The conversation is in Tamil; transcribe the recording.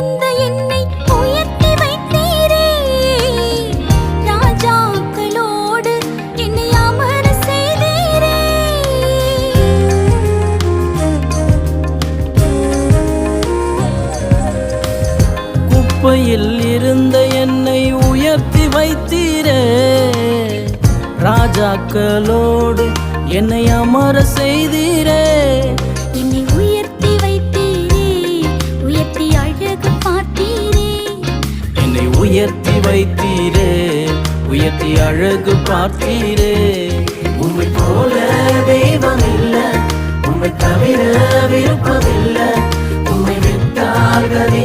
இருந்த என்னை உயர்த்தி வைத்தீரே. ராஜாக்களோடு என்னை அமர செய்தீரே. குப்பையில் இருந்த என்னை உயர்த்தி வைத்தீரே. ராஜாக்களோடு என்னை அமர செய்தீரே. என்னை உயர்த்தி வைத்தீரே, உயர்த்தி அழகு பார்த்தீரே. என்னை உயர்த்தி வைத்தீரே, உயர்த்தி அழகு பார்த்தீரே. உம்மை போல தெய்வம் இல்ல, உம்மை தவிர விருப்பமில்ல. உம்மை விட்டால் கதி